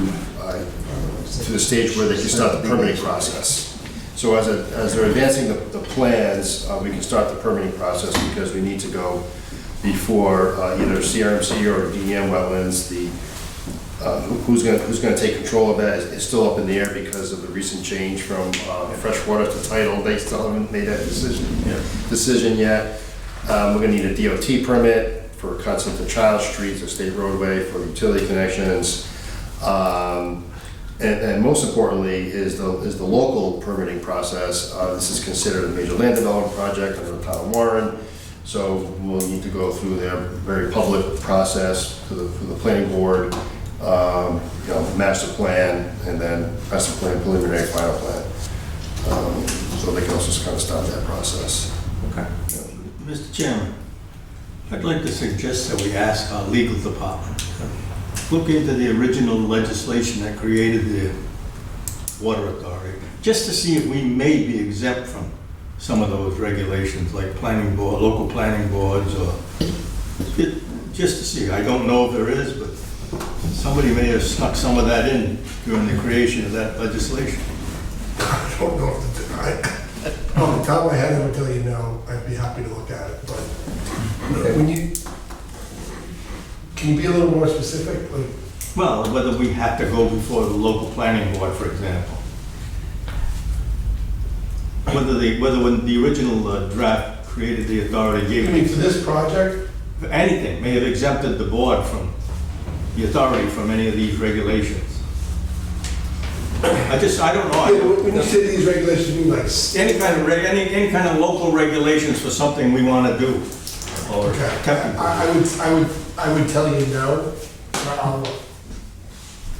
C: the stage where they can start the permitting process. So as they're advancing the plans, we can start the permitting process because we need to go before either CRMC or DEM wetlands. Who's going to take control of that is still up in the air because of the recent change from freshwater to tidal. They still haven't made that decision yet. We're going to need a DOT permit for Constant to Child Street, a state roadway for utility connections. And most importantly is the local permitting process. This is considered a major land development project under the town of Warren. So we'll need to go through their very public process for the planning board, master plan, and then master plan, preliminary, final plan. So they can also kind of start that process.
E: Okay.
L: Mr. Chairman, I'd like to suggest that we ask our legal department, look into the original legislation that created the Water Authority, just to see if we may be exempt from some of those regulations, like planning board, local planning boards, or just to see. I don't know if there is, but somebody may have snuck some of that in during the creation of that legislation.
F: I don't know if on the top of my head, I would tell you no. I'd be happy to look at it, but can you be a little more specific? Like,
L: Well, whether we have to go before the local planning board, for example. Whether when the original draft created the authority,
F: I mean, for this project,
L: anything may have exempted the board from the authority from any of these regulations. I don't know.
F: when you say these regulations, you mean like
L: Any kind of local regulations for something we want to do. Or
F: okay.
L: technical.
F: I would tell you no. But I'll look.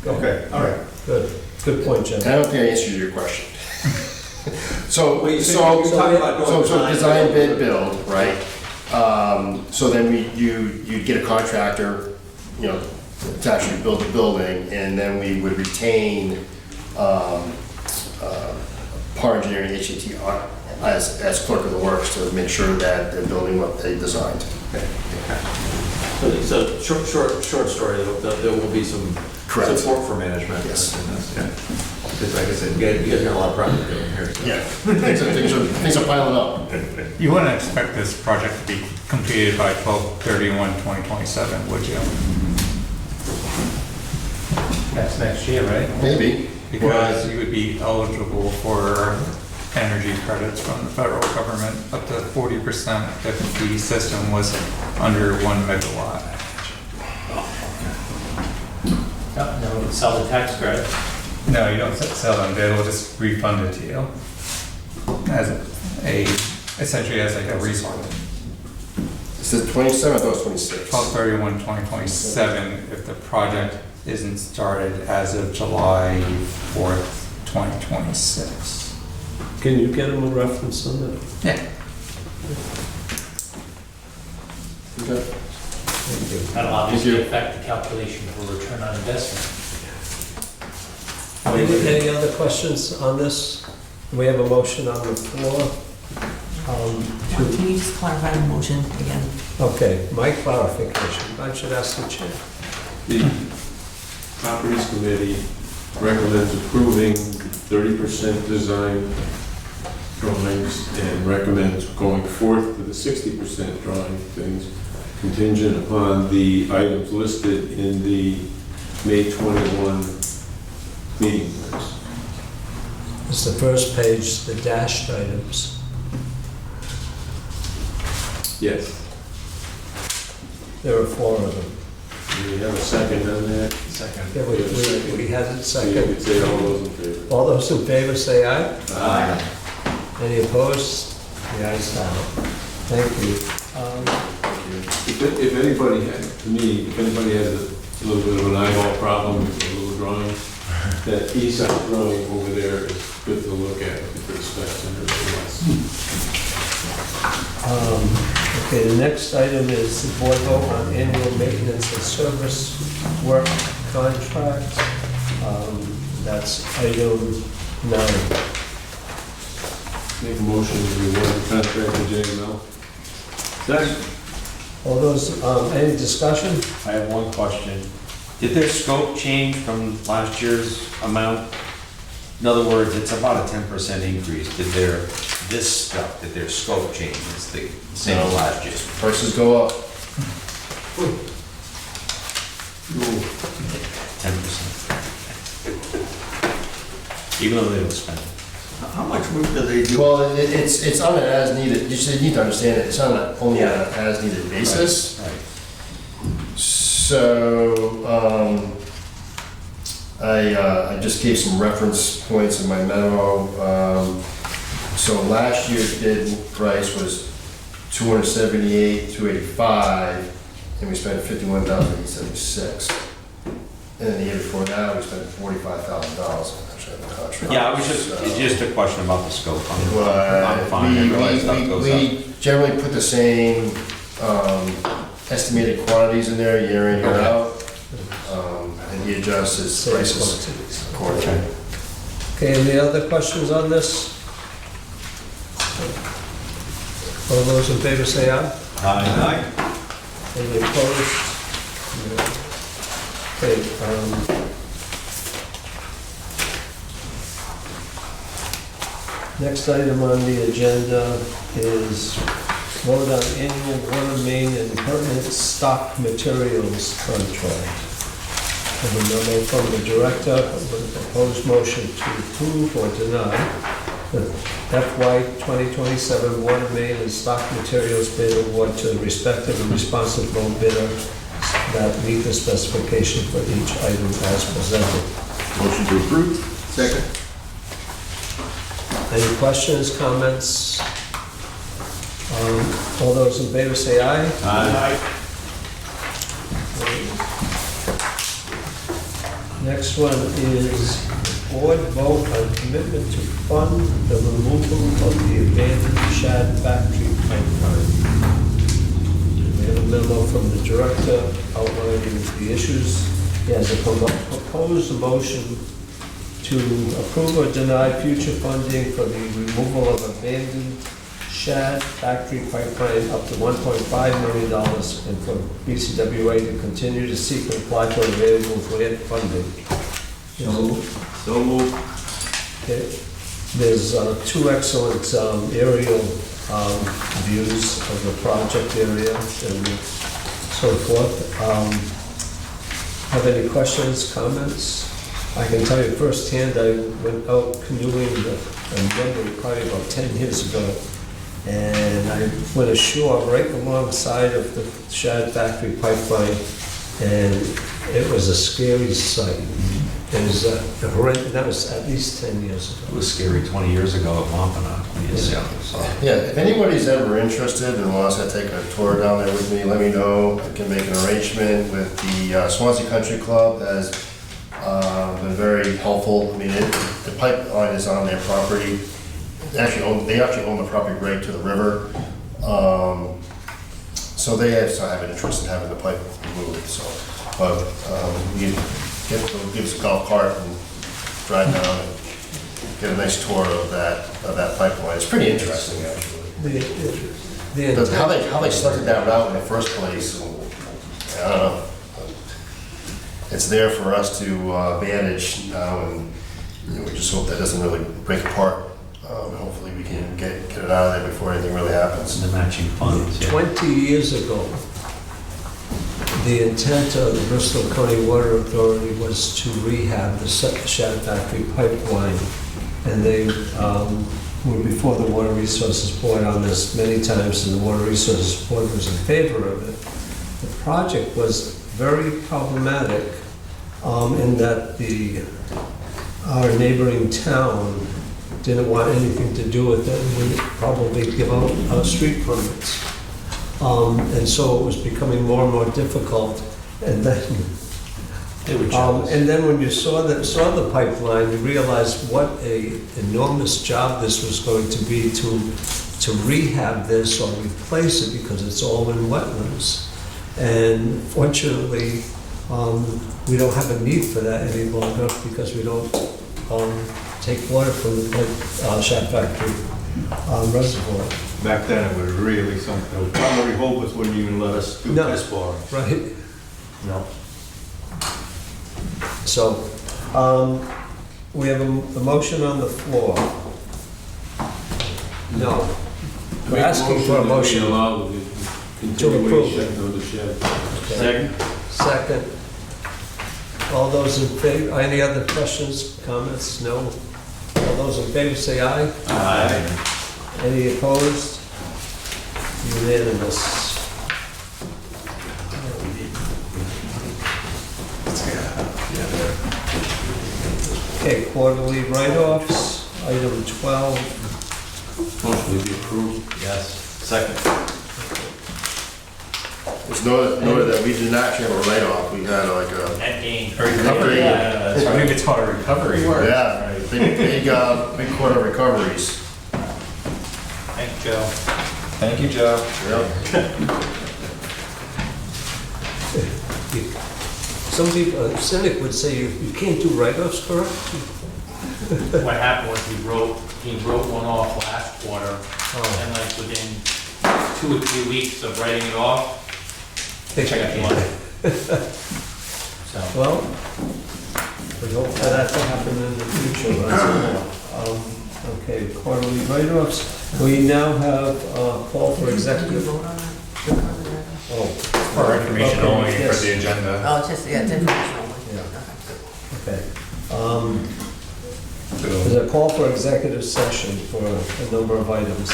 L: Okay, all right.
A: Good point, Jim.
C: I don't think I answered your question. So design bid build, right? So then you'd get a contractor, to actually build the building, and then we would retain Par Engineering HAT as clerk of the works to make sure that they're building what they designed.
E: So short story, there will be some
C: Correct.
E: Support for management.
C: Yes.
E: Yeah. Because like I said, you guys got a lot of projects going here. So.
C: Yeah, things are piling up.
K: You wouldn't expect this project to be completed by 12/31/2027, would you?
J: That's next year, right?
C: Maybe.
K: Because you would be eligible for energy credits from the federal government up to 40% if the system was under 1 megawatt.
J: No, we sell the tax credit.
K: No, you don't sell them, they'll just refund it to you as essentially as like a refund.
C: It says 27, I thought it was 26.
K: 12/31/2027 if the project isn't started as of July 4th, 2026.
A: Can you get them a reference on that?
K: Yeah.
C: Okay.
A: Thank you.
J: That'll obviously affect the calculation for return on investment.
A: Any other questions on this? We have a motion on the floor.
M: Can you just clarify the motion again?
A: Okay, my clarification, I should ask the chair.
D: The Properties Committee recommends approving 30% design drawings and recommends going forth with the 60% drawing things contingent upon the items listed in the May 21 meeting minutes.
A: It's the first page, the dashed items.
D: Yes.
A: There are 4 of them.
D: Do we have a second on that?
E: Second.
A: Yeah, we had it
D: So you
A: second.
D: could say all those in favor.
A: All those in favor say aye.
D: Aye.
A: Any opposed? The ayes have it. Thank you.
D: If anybody had, to me, if anybody has a little bit of an eyeball problem with a little drawing, that east side drawing over there is good to look at with respect to everything else.
A: Okay, the next item is the board vote on annual maintenance and service work contract. That's item 9.
D: Make a motion to award the contract to JML.
H: Second.
A: All those, any discussion?
H: I have one question. Did their scope change from last year's amount? In other words, it's about a 10% increase. Did their scope change? It's the same as last year.
C: Prices go up.
H: 10%. Even though they don't spend it.
L: How much work do they do?
C: Well, it's on an as-needed, you should need to understand it, it's on only on an as-needed basis.
H: Right.
C: So, I just gave some reference points in my memo. So last year's bid price was $278,285, and we spent $51,876. And then the year before that, we spent $45,000 actually on the contract.
H: Yeah, it's just a question about the scope. I'm
C: But
H: fine. I realize stuff goes up.
C: we generally put the same estimated quantities in there year in, year
H: Okay.
C: out. And he adjusts his prices accordingly.
A: Okay, any other questions on this? All those in favor say aye.
H: Aye.
A: Any opposed? No. Okay, next item on the agenda is vote on annual water main and pertinent stock materials contract. I have a memo from the director with a proposed motion to approve or deny the FY 2027 water main and stock materials bid award to the respective and responsive low bidder that meet the specification for each item as presented.
C: Motion to approve. Second.
A: Any questions, comments? All those in favor say aye.
H: Aye.
A: Next one is board vote on commitment to fund the removal of the abandoned Shad factory pipeline. We have a memo from the director outlining the issues. He has a proposed motion to approve or deny future funding for the removal of abandoned Shad Factory Pipeline up to $1.5 million and for BCWA to continue to seek and apply for available grant funding.
L: So moved.
A: Okay. There's two excellent aerial views of the project area and so forth. Have any questions, comments? I can tell you firsthand, I went out canoeing in Denver probably about 10 years ago, and I went ashore right alongside of the Shad Factory pipeline, and it was a scary sight. It was horrendous. That was at least 10 years
H: It
A: ago.
H: was scary 20 years ago at Wampanoag.
C: Yeah, if anybody's ever interested and wants to take a tour down there with me, let me know. I can make an arrangement with the Swansea Country Club. Has been very helpful. I mean, the pipeline is on their property. They actually own the property right to the river. So they have an interest in having the pipe removed. So, but you give us a golf cart and drive down and get a nice tour of that pipeline. It's pretty interesting, actually. But how they selected that route in the first place, I don't know. It's there for us to manage now, and we just hope that doesn't really break apart. Hopefully we can get it out of there before anything really happens.
H: The matching funds. Yeah.
A: 20 years ago, the intent of the Bristol County Water Authority was to rehab the Shad Factory pipeline, and they were before the Water Resources Board on this many times, and the Water Resources Board was in favor of it. The project was very problematic in that our neighboring town didn't want anything to do with it and would probably give out street permits. And so it was becoming more and more difficult. And then, when you saw the pipeline, you realized what a enormous job this was going to be to rehab this or replace it, because it's all in wetlands. And fortunately, we don't have a need for that any longer because we don't take water from the Shad Factory reservoir.
L: Back then, it was really something. Primary Hopeless wouldn't even let us do
A: No.
L: this for.
A: Right.
L: No.
A: So, we have a motion on the floor. No. We're asking for a motion.
D: To allow the continuation of the shed.
A: Okay. Second. All those in favor, any other questions, comments? No? All those in favor say aye.
H: Aye.
A: Any opposed? Unanimous. Okay, quarterly write-offs, item 12.
D: Motion to be approved.
H: Yes. Second.
C: It's noted that we did not actually have a write-off. We had like a
J: Net gain.
C: recovery.
K: I believe it's called a recovery.
C: Yeah, big quarter recoveries.
J: Thanks, Joe.
K: Thank you, Joe.
C: Yep.
A: Some people, a cynic would say you can't do write-offs, correct?
J: What happened was he wrote one off last quarter, and like within 2 or 3 weeks of writing it off,
A: They
J: check out money. So,
A: Well, we hope for that to happen in the future. Okay, quarterly write-offs. We now have a call for
M: Did you
A: executive.
M: vote on that?
A: Oh,
K: For information
A: okay,
K: only for
A: yes.
K: the agenda.
M: Oh, it's just, yeah, it's informational.
A: Okay. There's a call for executive session for a number of items.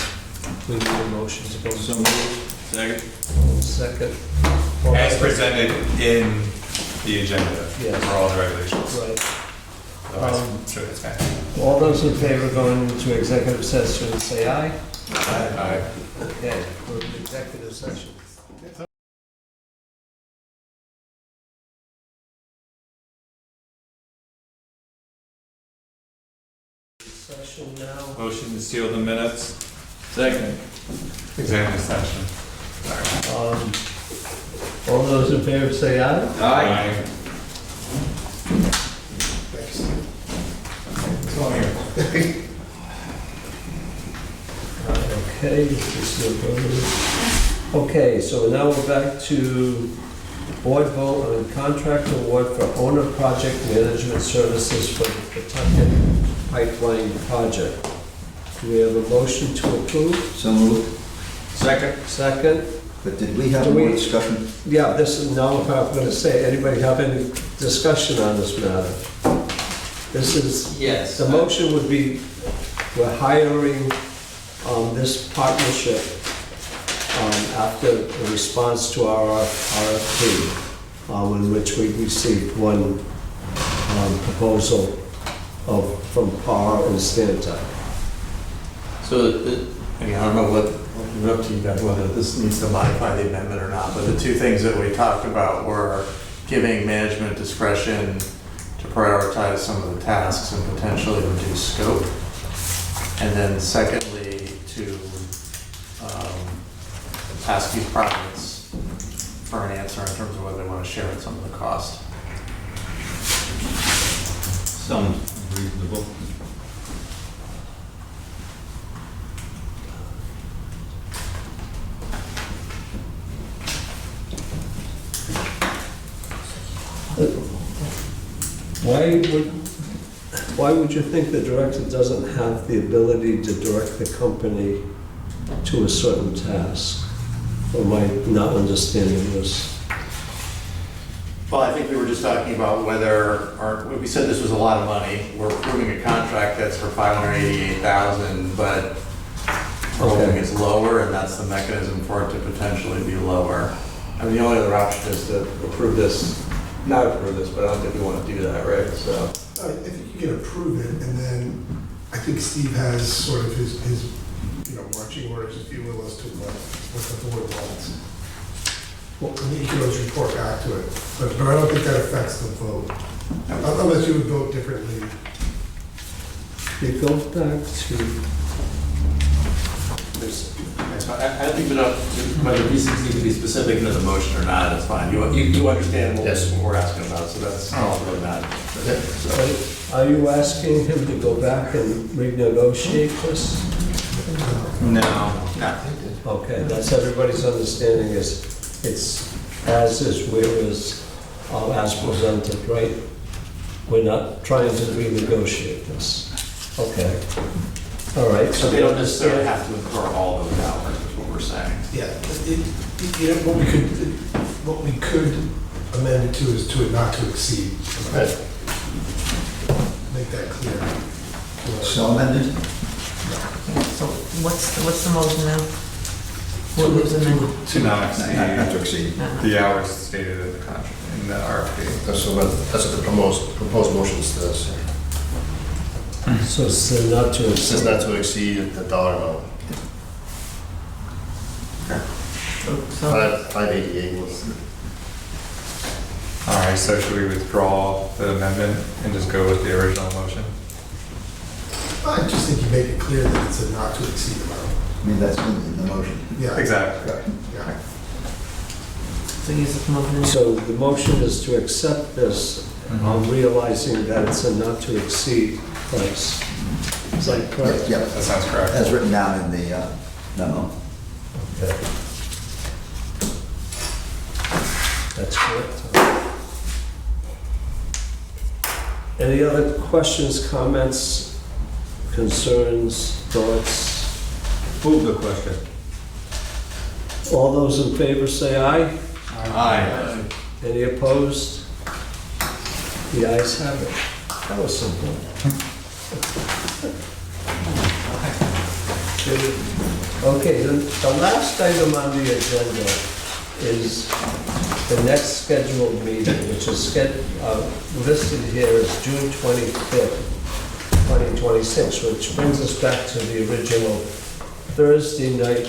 A: We need a motion to go.
K: Second.
A: Second.
K: As presented in the agenda
A: Yes.
K: for all the regulations.
A: Right.
K: Otherwise, sure, it's fine.
A: All those in favor of going into executive session, say aye.
K: Aye.
A: Okay, we're in executive session. Session now.
K: Motion to seal the minutes. Second. Executive session.
A: All those in favor say aye.
K: Aye.
A: Okay. Okay, this is no vote. Okay, so now we're back to board vote on contract award for owner project management services for the Pawtucket Pipeline Project. Do we have a motion to approve?
N: So moved.
B: Second?
A: Second?
N: But did we have
A: Do
N: more
A: we-
N: discussion?
A: Yeah, this is, now I'm gonna say, anybody have any discussion on this matter? This is,
J: Yes.
A: the motion would be, we're hiring this partnership after a response to our RFP, in which we received one proposal from Parr and Stantec.
E: So, I mean, I don't know what, up to you guys whether this needs to modify the amendment or not, but the two things that we talked about were giving management discretion to prioritize some of the tasks and potentially reduce scope. And then secondly, to ask these projects for an answer in terms of whether they want to share in some of the cost.
L: Sounds reasonable.
A: Why would you think the director doesn't have the ability to direct the company to a certain task? Or am I not understanding this?
E: Well, I think we were just talking about whether, we said this was a lot of money. We're approving a contract that's for $588,000, but we're hoping it's lower, and that's the mechanism for it to potentially be lower. I mean, the only other option is to approve this, not approve this, but I don't think we want to do that, right? So,
F: I think you can approve it, and then I think Steve has sort of his marching orders, if you will, as to what the board wants. Well, and he can always report back to it, but I don't think that affects the vote, unless you would vote differently.
A: We go back to,
E: I think whether these things need to be specific into the motion or not, it's fine. You understand what
C: Yes.
E: we're asking about, so that's all really not.
A: are you asking him to go back and renegotiate this?
K: No.
A: Okay, that's everybody's understanding is, it's as is, where is, as presented, right? We're not trying to renegotiate this. Okay. All right.
E: So they don't necessarily have to incur all those hours, is what we're saying.
F: Yeah, what we could amend it to is to it not to exceed. Make that clear.
N: So amended?
M: So what's the motion now? What was the amendment?
K: To not
N: Not to
K: exceed
N: exceed.
K: the hours stated in the contract, in the RFP.
C: That's what the proposed motion says.
A: So it's not to
C: It says not to exceed the dollar amount.
M: So
C: 588 was.
K: All right, so should we withdraw the amendment and just go with the original motion?
F: I just think you make it clear that it's a not to exceed amount.
N: I mean, that's in the motion.
F: Yeah.
K: Exactly.
F: Yeah.
M: so use the motion.
A: So the motion is to accept this, realizing that it's a not to exceed price. Is that correct?
N: Yeah,
K: That sounds correct.
N: as written down in the memo.
A: Okay. That's correct. Any other questions, comments, concerns, thoughts?
L: Move the question.
A: All those in favor say aye.
E: Aye.
A: Any opposed? The ayes have it. That was simple. Okay, the last item on the agenda is the next scheduled meeting, which is listed here as June 25th, 2026, which brings us back to the original Thursday night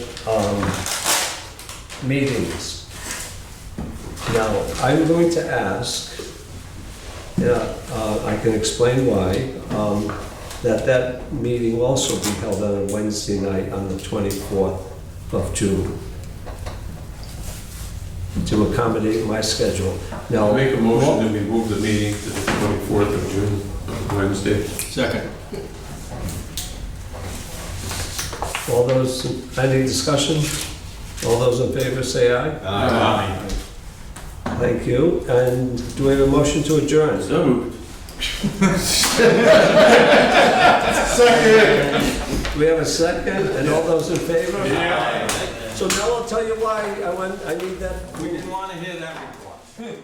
A: meetings. Now, I'm going to ask, I can explain why, that meeting will also be held on a Wednesday night on the 24th of June to accommodate my schedule. Now,
D: I'll make a motion that we move the meeting to the 24th of June, Wednesday.
L: Second.
A: All those, any discussion? All those in favor say aye. Thank you. And do we have a motion to adjourn?
B: So moved.
A: Do we have a second? And all those in favor?
B: Yeah.
A: So now I'll tell you why I need that.
H: We didn't want to hear that report.